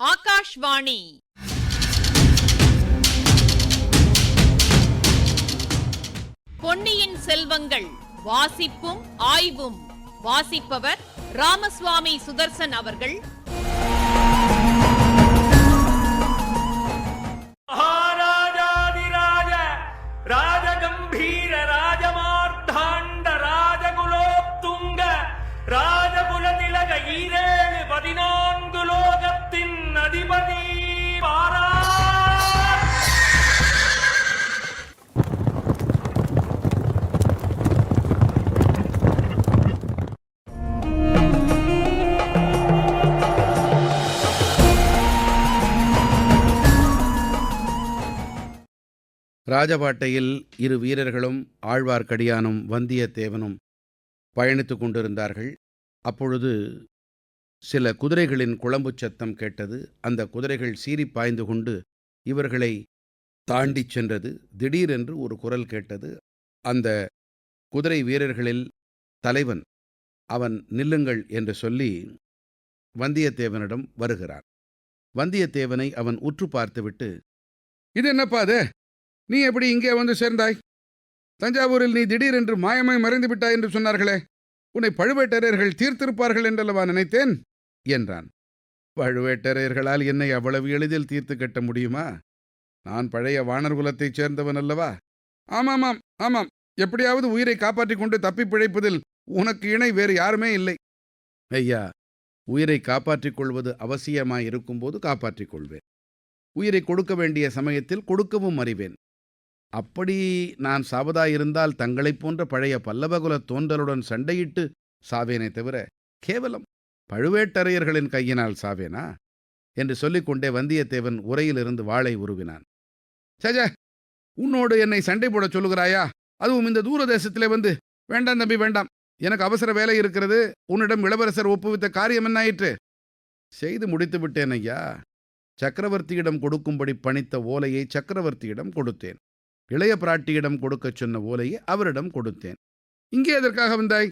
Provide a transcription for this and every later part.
ஆகாஷ்வாணி. பொன்னியின் செல்வங்கள் வாசிப்பும் ஆய்வும். வாசிப்பவர் ராமசுவாமி சுதர்சன் அவர்கள். மகாராஜாதிராஜ ராஜகம்பீர ராஜமார்த்தாண்ட ராஜகுலோத்துங்க ராஜகுலதிலக ஈரேழு 14 லோகத்தின் அதிபதி பாரா. ராஜபாட்டையில் இரு வீரர்களும் ஆழ்வார்க்கடியானும் வந்தியத்தேவனும் பயணித்துக் கொண்டிருந்தார்கள். அப்பொழுது சில குதிரைகளின் குளம்புச் சத்தம் கேட்டது. அந்த குதிரைகள் சீறி பாய்ந்து கொண்டு இவர்களை தாண்டிச் சென்றது. திடீரென்று ஒரு குரல் கேட்டது. அந்த குதிரை வீரர்களில் தலைவன் அவன் நில்லுங்கள் என்று சொல்லி வந்தியத்தேவனிடம் வருகிறான். வந்தியத்தேவனை அவன் உற்று பார்த்துவிட்டு, இது என்னப்பா அது? நீ எப்படி இங்கே வந்து சேர்ந்தாய்? தஞ்சாவூரில் நீ திடீரென்று மாயமாய் மறைந்து விட்டாய் என்று சொன்னார்களே, உன்னை பழுவேட்டரையர்கள் தீர்த்திருப்பார்கள் என்றல்லவா நினைத்தேன் என்றான். பழுவேட்டரையர்களால் என்னை அவ்வளவு எளிதில் தீர்த்து கட்ட முடியுமா? நான் பழைய வானர் குலத்தைச் சேர்ந்தவன் அல்லவா? ஆமாம், எப்படியாவது உயிரை காப்பாற்றிக் கொண்டு தப்பி பிழைப்பதில் உனக்கு இணை வேறு யாருமே இல்லை. ஐயா, உயிரை காப்பாற்றிக் கொள்வது அவசியமாயிருக்கும்போது காப்பாற்றிக் கொள்வேன். உயிரை கொடுக்க வேண்டிய சமயத்தில் கொடுக்கவும் அறிவேன். அப்படி நான் சாவதாயிருந்தால் தங்களைப் போன்ற பழைய பல்லவகுல தோன்றலுடன் சண்டையிட்டு சாவேனே தவிர கேவலம் பழுவேட்டரையர்களின் கையினால் சாவேனா என்று சொல்லிக்கொண்டே வந்தியத்தேவன் உரையிலிருந்து வாளை உருவினான். சஜ, உன்னோடு என்னை சண்டை போட சொல்லுகிறாயா? அதுவும் இந்த தூர தேசத்திலே வந்து? வேண்டாம் தம்பி, வேண்டாம். எனக்கு அவசர வேலை இருக்கிறது. உன்னிடம் இளவரசர் ஒப்புவித்த காரியம் என்னாயிற்று? செய்து முடித்து விட்டேன் ஐயா. சக்கரவர்த்தியிடம் கொடுக்கும்படி பணித்த ஓலையை சக்கரவர்த்தியிடம் கொடுத்தேன். இளைய பிராட்டியிடம் கொடுக்கச் சொன்ன ஓலையை அவரிடம் கொடுத்தேன். இங்கே எதற்காக வந்தாய்?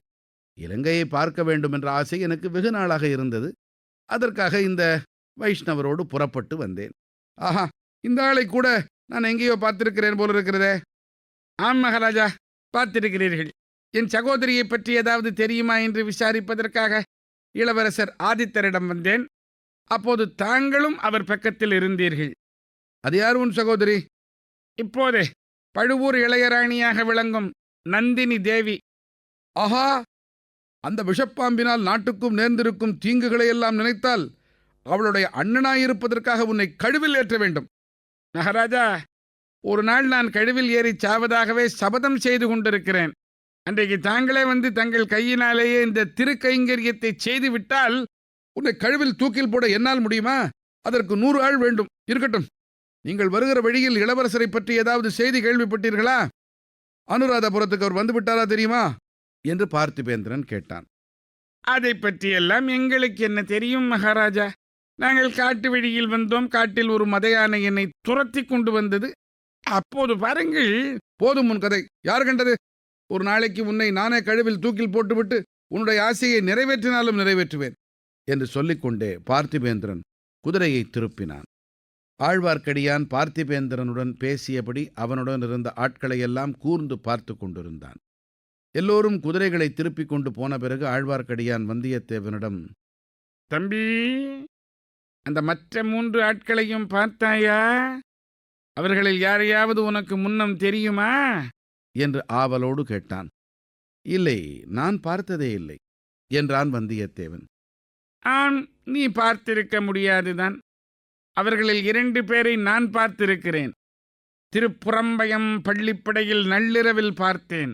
இலங்கையை பார்க்க வேண்டும் என்ற ஆசை எனக்கு வெகு நாளாக இருந்தது. அதற்காக இந்த வைஷ்ணவரோடு புறப்பட்டு வந்தேன். ஆஹா, இந்த ஆளை கூட நான் எங்கேயோ பார்த்திருக்கிறேன் போல இருக்கிறதே. ஆம் மகாராஜா, பார்த்திருக்கிறீர்கள். என் சகோதரியை பற்றி ஏதாவது தெரியுமா என்று விசாரிப்பதற்காக இளவரசர் ஆதித்தரிடம் வந்தேன். அப்போது தாங்களும் அவர் பக்கத்தில் இருந்தீர்கள். அது யார் உன் சகோதரி? இப்போதே பழுவூர் இளையராணியாக விளங்கும் நந்தினி தேவி. ஆஹா, அந்த விஷப்பாம்பினால் நாட்டுக்கும் நேர்ந்திருக்கும் தீங்குகளை எல்லாம் நினைத்தால் அவளுடைய அண்ணனாயிருப்பதற்காக உன்னை கழுவில் ஏற்ற வேண்டும். மகாராஜா, ஒரு நாள் நான் கழுவில் ஏறி சாவதாகவே சபதம் செய்து கொண்டிருக்கிறேன். அன்றைக்கு தாங்களே வந்து தங்கள் கையினாலேயே இந்த திருக்கைங்கரியத்தை செய்துவிட்டால் உன்னை கழுவில் தூக்கில் போட என்னால் முடியுமா? அதற்கு 100 ஆள் வேண்டும். இருக்கட்டும், நீங்கள் வருகிற வழியில் இளவரசரை பற்றி ஏதாவது செய்தி கேள்விப்பட்டீர்களா? அனுராதபுரத்துக்கு அவர் வந்துவிட்டாரா தெரியுமா என்று பார்த்திபேந்திரன் கேட்டான். அதை பற்றியெல்லாம் எங்களுக்கு என்ன தெரியும் மகாராஜா? நாங்கள் காட்டு வழியில் வந்தோம். காட்டில் ஒரு மதையானை என்னை துரத்தி கொண்டு வந்தது. அப்போது பாருங்கள். போதும் உன் கதை. யார் கண்டது? ஒரு நாளைக்கு உன்னை நானே கழுவில் தூக்கில் போட்டுவிட்டு உன்னுடைய ஆசையை நிறைவேற்றினாலும் நிறைவேற்றுவேன் என்று சொல்லிக்கொண்டே பார்த்திபேந்திரன் குதிரையை திருப்பினான். ஆழ்வார்க்கடியான் பார்த்திபேந்திரனுடன் பேசியபடி அவனுடன் இருந்த ஆட்களையெல்லாம் கூர்ந்து பார்த்து கொண்டிருந்தான். எல்லோரும் குதிரைகளை திருப்பிக் கொண்டு போன பிறகு ஆழ்வார்க்கடியான் வந்தியத்தேவனிடம், தம்பி, அந்த மற்ற 3 ஆட்களையும் பார்த்தாயா? அவர்களில் யாரையாவது உனக்கு முன்னம் தெரியுமா என்று ஆவலோடு கேட்டான். இல்லை, நான் பார்த்ததே இல்லை என்றான் வந்தியத்தேவன். ஆம், நீ பார்த்திருக்க முடியாதுதான். அவர்களில் 2 பேரை நான் பார்த்திருக்கிறேன். திருப்புறம்பயம் பள்ளிப்படையில் நள்ளிரவில் பார்த்தேன்.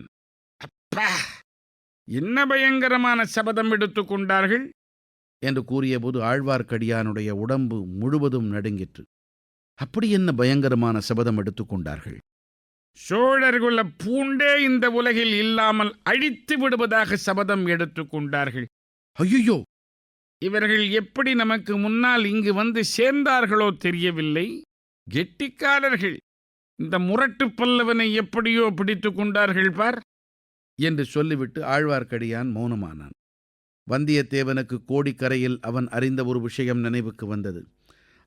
அப்பா, என்ன பயங்கரமான சபதம் எடுத்து கொண்டார்கள் என்று கூறியபோது ஆழ்வார்க்கடியானுடைய உடம்பு முழுவதும் நடுங்கிற்று. அப்படி என்ன பயங்கரமான சபதம் எடுத்துக்கொண்டார்கள்? சோழர்குல பூண்டே இந்த உலகில் இல்லாமல் அழித்து விடுவதாக சபதம் எடுத்து கொண்டார்கள். ஐயோ, இவர்கள் எப்படி நமக்கு முன்னால் இங்கு வந்து சேர்ந்தார்களோ தெரியவில்லை. கெட்டிக்காரர்கள். இந்த முரட்டு பல்லவனை எப்படியோ பிடித்து கொண்டார்கள் பார் என்று சொல்லிவிட்டு ஆழ்வார்க்கடியான் மௌனமானான். வந்தியத்தேவனுக்கு கோடிக்கரையில் அவன் அறிந்த ஒரு விஷயம் நினைவுக்கு வந்தது.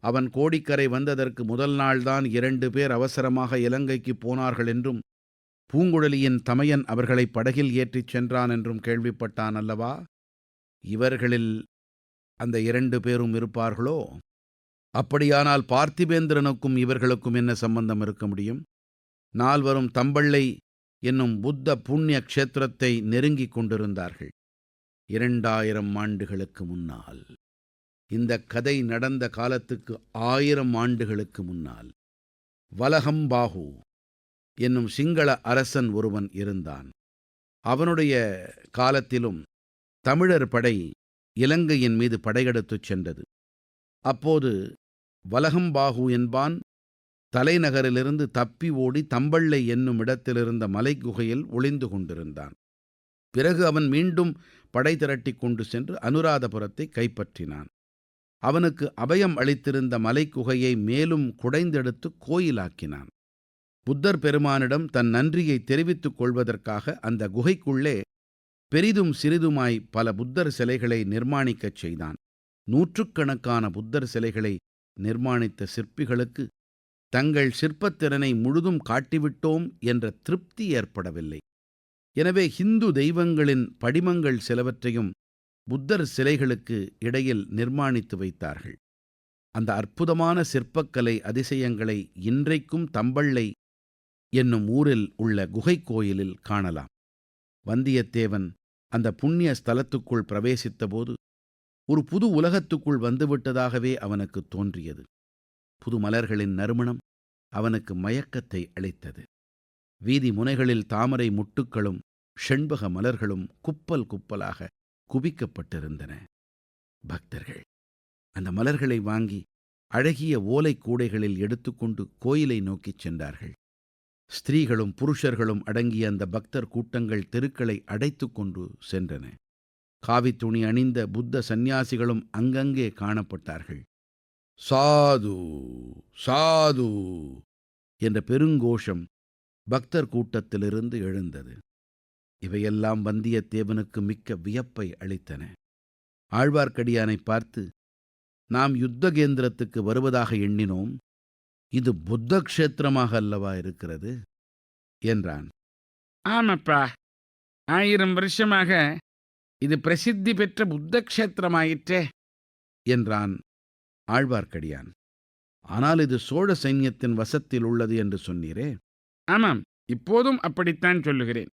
அவன் கோடிக்கரை வந்ததற்கு முதல் நாள்தான் 2 பேர் அவசரமாக இலங்கைக்கு போனார்கள் என்றும் பூங்குழலியின் தமையன் அவர்களை படகில் ஏற்றிச் சென்றான் என்றும் கேள்விப்பட்டான் அல்லவா? இவர்களில் அந்த 2 பேரும் இருப்பார்களோ? அப்படியானால் பார்த்திபேந்திரனுக்கும் இவர்களுக்கும் என்ன சம்பந்தம் இருக்க முடியும்? நால்வரும் தம்பள்ளை என்னும் புத்த புண்ணிய க்ஷேத்திரத்தை நெருங்கிக் கொண்டிருந்தார்கள். 2000 ஆண்டுகளுக்கு முன்னால். இந்த கதை நடந்த காலத்துக்கு 1000 ஆண்டுகளுக்கு முன்னால் வலகம்பாஹு என்னும் சிங்கள அரசன் ஒருவன் இருந்தான். அவனுடைய காலத்திலும் தமிழர் படை இலங்கையின் மீது படையெடுத்துச் சென்றது. அப்போது வலகம்பாஹு என்பான் தலைநகரிலிருந்து தப்பி ஓடி தம்பள்ளை என்னும் இடத்திலிருந்த மலைக்குகையில் ஒளிந்து கொண்டிருந்தான். பிறகு அவன் மீண்டும் படை திரட்டிக் கொண்டு சென்று அனுராதபுரத்தை கைப்பற்றினான். அவனுக்கு அபயம் அளித்திருந்த மலைக்குகையை மேலும் குடைந்தெடுத்து கோயிலாக்கினான். புத்தர் பெருமானிடம் தன் நன்றியை தெரிவித்துக் கொள்வதற்காக அந்த குகைக்குள்ளே பெரிதும் சிறிதுமாய் பல புத்தர் சிலைகளை நிர்மாணிக்கச் செய்தான். நூற்றுக்கணக்கான புத்தர் சிலைகளை நிர்மாணித்த சிற்பிகளுக்கு தங்கள் சிற்பத்திறனை முழுதும் காட்டிவிட்டோம் என்ற திருப்தி ஏற்படவில்லை. எனவே ஹிந்து தெய்வங்களின் படிமங்கள் சிலவற்றையும் புத்தர் சிலைகளுக்கு இடையில் நிர்மாணித்து வைத்தார்கள். அந்த அற்புதமான சிற்பக்கலை அதிசயங்களை இன்றைக்கும் தம்பள்ளை என்னும் ஊரில் உள்ள குகைக் கோயிலில் காணலாம். வந்தியத்தேவன் அந்த புண்ணிய ஸ்தலத்துக்குள் பிரவேசித்தபோது ஒரு புது உலகத்துக்குள் வந்துவிட்டதாகவே அவனுக்கு தோன்றியது. புது மலர்களின் நறுமணம் அவனுக்கு மயக்கத்தை அளித்தது. வீதி முனைகளில் தாமரை முட்டுக்களும் செண்பக மலர்களும் குப்பல் குப்பலாக குவிக்கப்பட்டிருந்தன. பக்தர்கள் அந்த மலர்களை வாங்கி அழகிய ஓலைக் கூடைகளில் எடுத்துக்கொண்டு கோயிலை நோக்கிச் சென்றார்கள். ஸ்திரீகளும் புருஷர்களும் அடங்கிய அந்த பக்தர் கூட்டங்கள் தெருக்களை அடைத்து கொண்டு சென்றன. காவித்துணி அணிந்த புத்த சந்நியாசிகளும் அங்கங்கே காணப்பட்டார்கள். சாது சாது என்ற பெருங்கோஷம் பக்தர் கூட்டத்திலிருந்து எழுந்தது. இவையெல்லாம் வந்தியத்தேவனுக்கு மிக்க வியப்பை அளித்தன. ஆழ்வார்க்கடியானை பார்த்து, நாம் யுத்தகேந்திரத்துக்கு வருவதாக எண்ணினோம், இது புத்த க்ஷேத்திரமாக அல்லவா இருக்கிறது என்றான். ஆமப்பா, 1000 வருஷமாக இது பிரசித்தி பெற்ற புத்த க்ஷேத்திரமாயிற்றே என்றான் ஆழ்வார்க்கடியான். ஆனால் இது சோழ சைன்யத்தின் வசத்தில் உள்ளது என்று சொன்னீரே? ஆமாம், இப்போதும் அப்படித்தான் சொல்லுகிறேன்.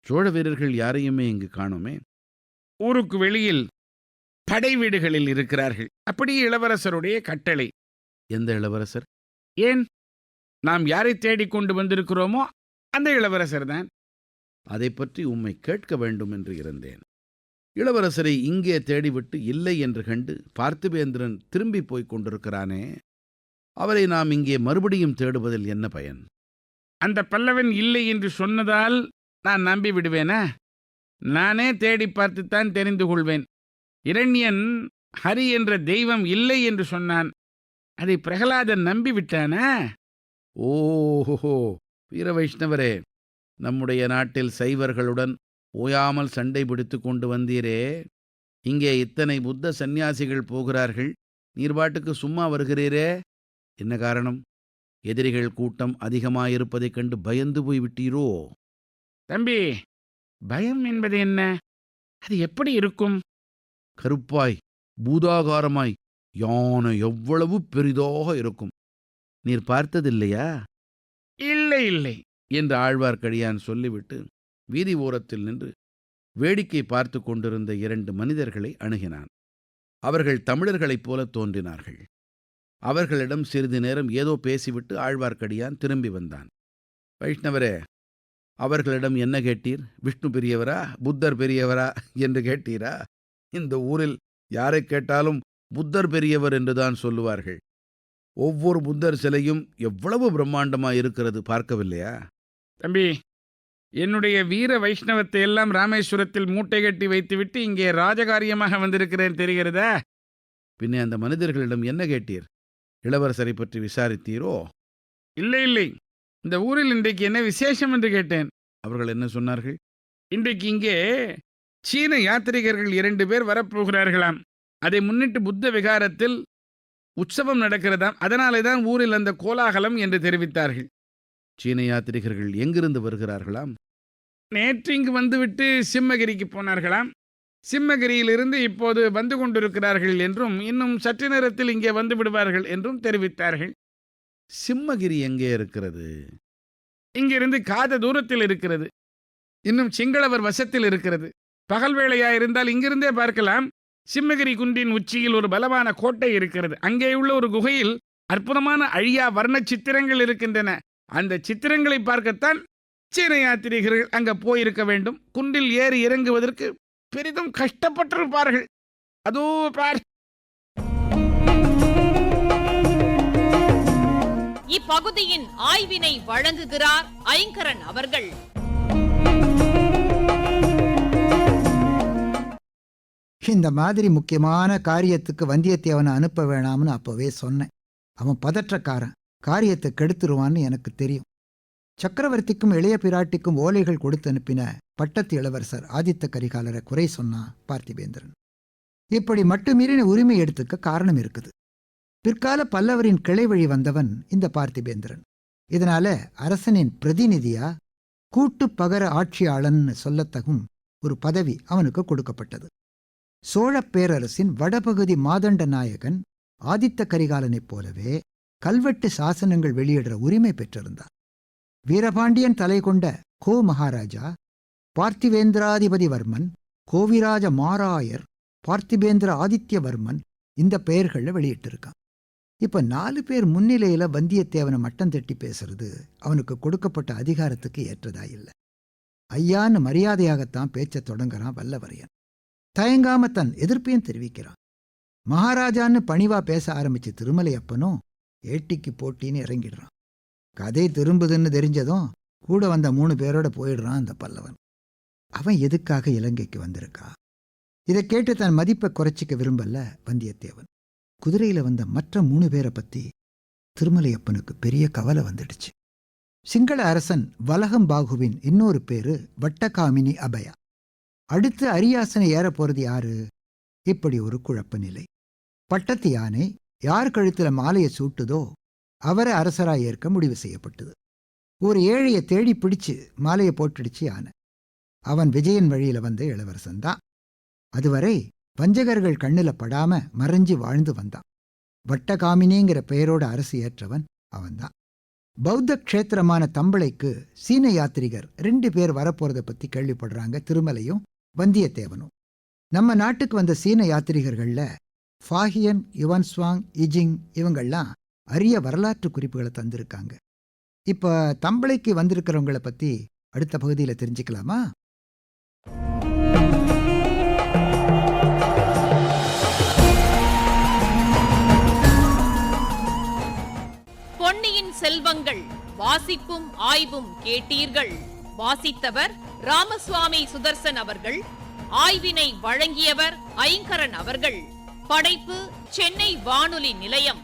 சோழ வீரர்கள் யாரையுமே இங்கு காணோமே. ஊருக்கு வெளியில் படை வீடுகளில் இருக்கிறார்கள். அப்படியே இளவரசருடைய கட்டளை. எந்த இளவரசர்? ஏன், நாம் யாரை தேடிக் கொண்டு வந்திருக்கிறோமோ அந்த இளவரசர் தான். அதை பற்றி உம்மை கேட்க வேண்டும் என்று இருந்தேன். இளவரசரை இங்கே தேடிவிட்டு இல்லை என்று கண்டு பார்த்திபேந்திரன் திரும்பி போய்க் கொண்டிருக்கிறானே, அவரை நாம் இங்கே மறுபடியும் தேடுவதில் என்ன பயன்? அந்த பல்லவன் இல்லை என்று சொன்னதால் நான் நம்பி விடுவேனா? நானே தேடி பார்த்துத்தான் தெரிந்து கொள்வேன். இரண்யன் ஹரி என்ற தெய்வம் இல்லை என்று சொன்னான். அதை பிரகலாதன் நம்பி விட்டானா? ஓஹோ, வீர வைஷ்ணவரே, நம்முடைய நாட்டில் சைவர்களுடன் ஓயாமல் சண்டை பிடித்து கொண்டு வந்தீரே, இங்கே இத்தனை புத்த சந்நியாசிகள் போகிறார்கள், நீர் பாட்டுக்கு சும்மா வருகிறீரே, என்ன காரணம்? எதிரிகள் கூட்டம் அதிகமாயிருப்பதைக் கண்டு பயந்து போய் விட்டீரோ? தம்பி, பயம் என்பது என்ன? அது எப்படி இருக்கும்? கருப்பாய் பூதாகாரமாய் யானை எவ்வளவு பெரிதாக இருக்கும். நீர் பார்த்ததில்லையா? இல்லை இல்லை என்று ஆழ்வார்க்கடியான் சொல்லிவிட்டு வீதி ஓரத்தில் நின்று வேடிக்கை பார்த்து கொண்டிருந்த 2 மனிதர்களை அணுகினான். அவர்கள் தமிழர்களைப் போல தோன்றினார்கள். அவர்களிடம் சிறிது நேரம் ஏதோ பேசிவிட்டு ஆழ்வார்க்கடியான் திரும்பி வந்தான். வைஷ்ணவரே, அவர்களிடம் என்ன கேட்டீர்? விஷ்ணு பெரியவரா, புத்தர் பெரியவரா என்று கேட்டீரா? இந்த ஊரில் யாரை கேட்டாலும் புத்தர் பெரியவர் என்றுதான் சொல்லுவார்கள். ஒவ்வொரு புத்தர் சிலையும் எவ்வளவு பிரம்மாண்டமாயிருக்கிறது, பார்க்கவில்லையா? தம்பி, என்னுடைய வீர வைஷ்ணவத்தை எல்லாம் ராமேஸ்வரத்தில் மூட்டை கட்டி வைத்துவிட்டு இங்கே ராஜகாரியமாக வந்திருக்கிறேன், தெரிகிறதா? பின்னே அந்த மனிதர்களிடம் என்ன கேட்டீர்? இளவரசரை பற்றி விசாரித்தீரோ? இல்லை இல்லை, இந்த ஊரில் இன்றைக்கு என்ன விசேஷம் என்று கேட்டேன். அவர்கள் என்ன சொன்னார்கள்? இன்றைக்கு இங்கே சீன யாத்திரிகர்கள் 2 பேர் வரப்போகிறார்களாம். அதை முன்னிட்டு புத்த விகாரத்தில் உற்சவம் நடக்கிறதாம். அதனாலே தான் ஊரில் அந்த கோலாகலம் என்று தெரிவித்தார்கள். சீன யாத்ரீகர்கள் எங்கிருந்து வருகிறார்களாம்? நேற்று இங்கு வந்துவிட்டு சிம்மகிரிக்கு போனார்களாம். சிம்மகிரியிலிருந்து இப்போது வந்து கொண்டிருக்கிறார்கள் என்றும் இன்னும் சற்று நேரத்தில் இங்கே வந்து விடுவார்கள் என்றும் தெரிவித்தார்கள். சிம்மகிரி எங்கே இருக்கிறது? இங்கிருந்து காத தூரத்தில் இருக்கிறது. இன்னும் சிங்களவர் வசத்தில் இருக்கிறது. பகல் வேளையாயிருந்தால் இங்கிருந்தே பார்க்கலாம். சிம்மகிரி குன்றின் உச்சியில் ஒரு பலமான கோட்டை இருக்கிறது. அங்கே உள்ள ஒரு குகையில் அற்புதமான அழியா வர்ண சித்திரங்கள் இருக்கின்றன. அந்த சித்திரங்களை பார்க்கத்தான் சீன யாத்திரிகர்கள் அங்க போயிருக்க வேண்டும். குன்றில் ஏறி இறங்குவதற்கு பெரிதும் கஷ்டப்பட்டிருப்பார்கள். அதோ பார். இப்பகுதியின் ஆய்வினை வழங்குகிறார் ஐங்கரன் அவர்கள். இந்த மாதிரி முக்கியமான காரியத்துக்கு வந்தியத்தேவனை அனுப்ப வேணாம்னு அப்பவே சொன்னேன். அவன் பதற்றக்காரன், காரியத்தை கெடுத்துருவான்னு எனக்கு தெரியும். சக்கரவர்த்திக்கும் இளைய பிராட்டிக்கும் ஓலைகள் கொடுத்து அனுப்பின பட்டத்து இளவரசர் ஆதித்த கரிகாலரை குறை சொன்னான் பார்த்திபேந்திரன். இப்படி மட்டுமீறின உரிமை எடுத்துக்க காரணம் இருக்குது. பிற்கால பல்லவரின் கிளை வழி வந்தவன் இந்த பார்த்திபேந்திரன். இதனால அரசனின் பிரதிநிதியா கூட்டு பகர ஆட்சியாளன்னு சொல்லத்தகும் ஒரு பதவி அவனுக்கு கொடுக்கப்பட்டது. சோழப் பேரரசின் வடபகுதி மாதண்ட நாயகன் ஆதித்த கரிகாலனைப் போலவே கல்வெட்டு சாசனங்கள் வெளியிடுற உரிமை பெற்றிருந்தார். வீரபாண்டியன் தலை கொண்ட கோ மகாராஜா, பார்த்திவேந்திராதிபதி வர்மன், கோவிராஜ மாராயர், பார்த்திபேந்திர ஆதித்யவர்மன் இந்த பெயர்களில் வெளியிட்டிருக்கான். இப்ப 4 பேர் முன்னிலையில வந்தியத்தேவனை மட்டம் தட்டி பேசுறது அவனுக்கு கொடுக்கப்பட்ட அதிகாரத்துக்கு ஏற்றதாயில்லை. ஐயான்னு மரியாதையாகத்தான் பேச்ச தொடங்குறான் வல்லவரையன். தயங்காம தன் எதிர்ப்பையும் தெரிவிக்கிறான். மகாராஜான்னு பணிவா பேச ஆரம்பிச்சு திருமலையப்பனும் ஏட்டிக்கு போட்டின்னு இறங்கிடுறான். கதை திரும்புதுன்னு தெரிஞ்சதும் கூட வந்த 3 பேரோட போயிடுறான் அந்த பல்லவன். அவன் எதுக்காக இலங்கைக்கு வந்திருக்கா? இதை கேட்டு தன் மதிப்பை குறைச்சிக்க விரும்பல வந்தியத்தேவன். குதிரையில வந்த மற்ற 3 பேரை பத்தி திருமலையப்பனுக்கு பெரிய கவலை வந்துடுச்சு. சிங்கள அரசன் வலகம்பாகுவின் இன்னொரு பேரு வட்டகாமினி அபயா. அடுத்து அரியாசனை ஏற போறது யாரு? இப்படி ஒரு குழப்ப நிலை. பட்டத்து யானை யார் கழுத்துல மாலையை சூட்டுதோ அவரை அரசராய் ஏற்க முடிவு செய்யப்பட்டது. ஒரு ஏழையை தேடி பிடிச்சு மாலையை போட்டுடுச்சு யானை. அவன் விஜயன் வழியில வந்த இளவரசன் தான். அதுவரை வஞ்சகர்கள் கண்ணில படாம மறைஞ்சு வாழ்ந்து வந்தான். வட்டகாமினிங்கிற பெயரோட அரசு ஏற்றவன் அவன்தான். பௌத்த க்ஷேத்திரமான தம்பளைக்கு சீன யாத்திரிகர் 2 பேர் வரப்போறத பத்தி கேள்விப்படுறாங்க திருமலையும் வந்தியத்தேவனும். நம்ம நாட்டுக்கு வந்த சீன யாத்திரிகர்கள்ல ஃபாஹியன், யுவான்ஸ்வாங், இஜிங் இவங்கள்லாம் அரிய வரலாற்று குறிப்புகளை தந்திருக்காங்க. இப்ப தம்பளைக்கு வந்திருக்கிறவங்கள பத்தி அடுத்த பகுதியில் தெரிஞ்சுக்கலாமா? பொன்னியின் செல்வங்கள் வாசிப்பும் ஆய்வும் கேட்டீர்கள். வாசித்தவர் ராமசுவாமி சுதர்சன் அவர்கள். ஆய்வினை வழங்கியவர் ஐங்கரன் அவர்கள். படைப்பு சென்னை வானொலி நிலையம்.